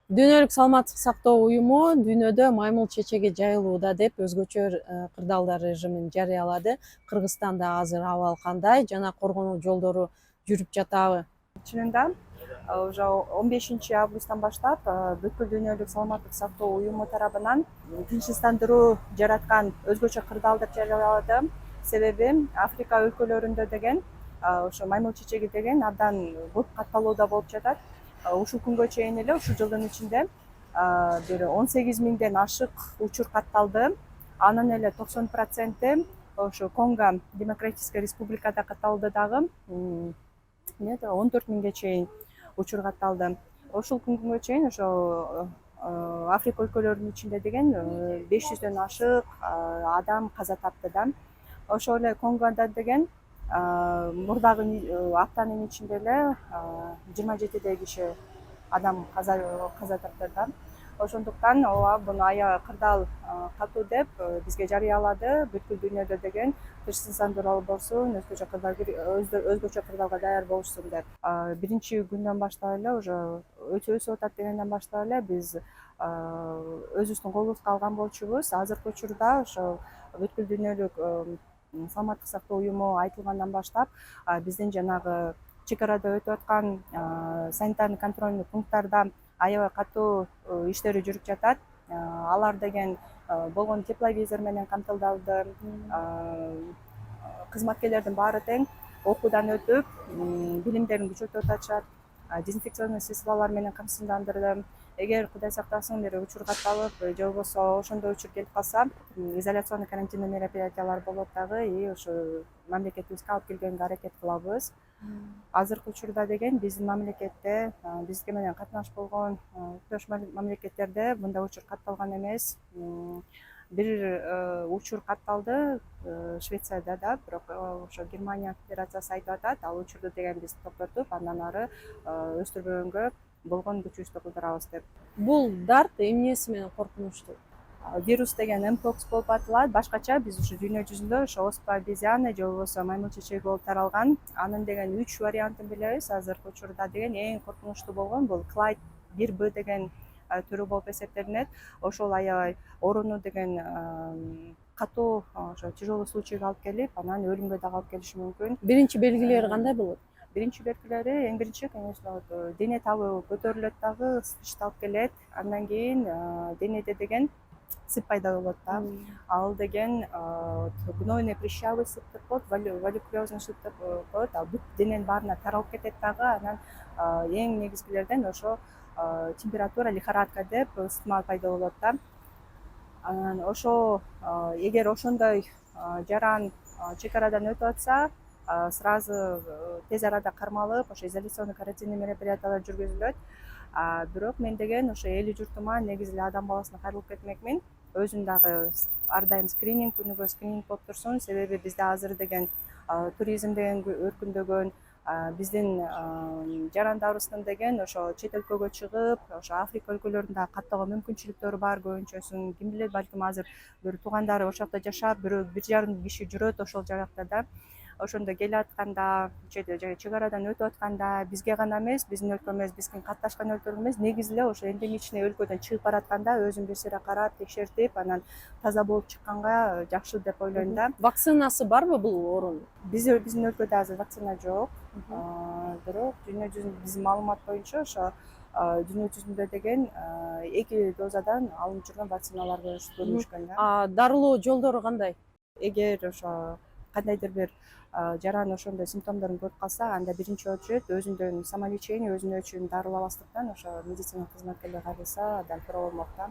Дүйнөлүк саламаттык сактоо уюму дүйнөдө маймыл чечеги жайылууда деп өзгөчө кырдаалдар режимин жарыялады. Кыргызстанда азыр абал кандай жана коргонуу жолдору жүрүп жатабы? Чынында уже 15 августтан баштап бүткүл дүйнөлүк саламаттык сактоо уюму тарабынан тынчсыздандыруу жараткан өзгөчө кырдаалдар жарыялады. Себеби Африка өлкөлөрүндө деген ошо маймыл чечеги деген абдан көп катталууда болуп жатат. Ушул күнгө чейин эле ушул жылдын ичинде бир 18 миңден ашык учур катталды. Анын эле 90% ошо Конго Демократическая Республикада катталды дагы. 14 миңге чейин учур катталды. Ошол күнгө чейин ошо Африка өлкөлөрүнүн ичинде деген 500дөн ашык адам каза тапты да. Ошол эле Конгода деген мурдагы аптанын ичинде эле 27 киши адам каза тапты да. Ошондуктан ооба буну аябай кырдаал катуу деп бизге жарыялады. Бүткүл дүйнөдө деген тынчсыздандыруу болбосун, өзгөчө кырдаалга даяр болушсун деп. Биринчи күндөн баштап эле уже өсүп атат дегенден баштап эле биз өзүбүздүн колубузга алган болчубуз. Азыркы учурда ошо бүткүл дүйнөлүк саламаттык сактоо уюму айтылгандан баштап биздин жанагы чек арада өтүп аткан санитарный контрольный пункттарда аябай катуу иштери жүрүп жатат. Алар деген болгону тепловизор менен камтылды. Кызматкерлердин баары тең окуудан өтүп, билимдерин күчөтүп атышат. Дезинфекционный средстволор менен камсыздандырды. Эгер Кудай сактасын бир учур катталып же болбосо ошондой учур келип калса, изоляционный карантиндик мероприятиялар болот дагы, и ошо мамлекетибизге алып келгенге аракет кылабыз. Азыркы учурда деген биздин мамлекетте, бизге менен катнаш болгон тутташ мамлекеттерде мындай учур катталган эмес. Бир учур катталды Швецияда да, бирок ошо Германия федерациясы айтып атат, ал учурду деген биз токтотуп, андан ары өстүрбөгөнгө болгон күчүбүздү кылдырабыз деп. Бул дарт эмнеси менен коркунучтуу? Вирус деген mpox болуп аталат. Башкача биз ушу дүйнө жүзүндө ошо оспа обезьяны же болбосо маймыл чечеги болуп таралган. Анын деген 3 вариантын билебиз. Азыркы учурда деген эң коркунучтуу болгон бул Клайд 1B деген түрү болуп эсептелинет. Ошол аябай ооруну деген катуу ошо тяжелый случайга алып келип, анан өлүмгө дагы алып келиши мүмкүн. Биринчи белгилери кандай болот? Биринчи белгилери эң биринчи, конечно, дене табы көтөрүлөт дагы, ысытышты алып келет. Андан кийин денеде деген сып пайда болот да. Ал деген гнойный прыщавый сып деп коет, валикулезный сып деп коет. Ал бүт дененин баарына таралып кетет дагы. Анан эң негизгилерден ошо температура, лихорадка деп ысытма пайда болот да. Анан ошо эгер ошондой жаран чек арадан өтүп атса, сразу тез арада кармалып, ошо изоляционный карантиндик мероприятиялар жүргүзүлөт. Бирок мен деген ошо эли журтума негизи эле адам баласына кайрылып кетмекмин. Өзүм дагы ар дайым скрининг, күнүгө скрининг болуп турсун. Себеби бизде азыр деген туризм деген өркүндөгөн, биздин жарандарыбыздын деген ошо чет өлкөгө чыгып, ошо Африка өлкөлөрүндө каттоого мүмкүнчүлүктөрү бар көбүнчөсүн. Ким билет, балким азыр бир туугандары ошол жакта жашап, бир жарым киши жүрөт ошол жакта да. Ошондо келе атканда, чек арадан өтүп атканда бизге гана эмес, биздин өлкөбүз, биздин катташкан өлкөлөр эмес, негизи эле ошо эндемичный өлкөдөн чыгып баратканда өзүн бир сыйра карап, текшертип, анан таза болуп чыкканга жакшы деп ойлойм да. Вакцинасы барбы бул оорунун? Биздин өлкөдө азыр вакцина жок. Бирок дүйнө жүзүндө биздин маалымат боюнча ошо дүйнө жүзүндө деген 2 дозадан алынып жүргөн вакциналар көрүнүшкөн да. Дарылоо жолдору кандай? Эгер ошо кандайдыр бир жаран ошондой симптомдорун көрүп калса, анда биринчи очередь өзүнүн самолечение, өзүнүн өчүн дарылабастыктан ошо медицина кызматкерлери кайрылса абдан туура болмок да.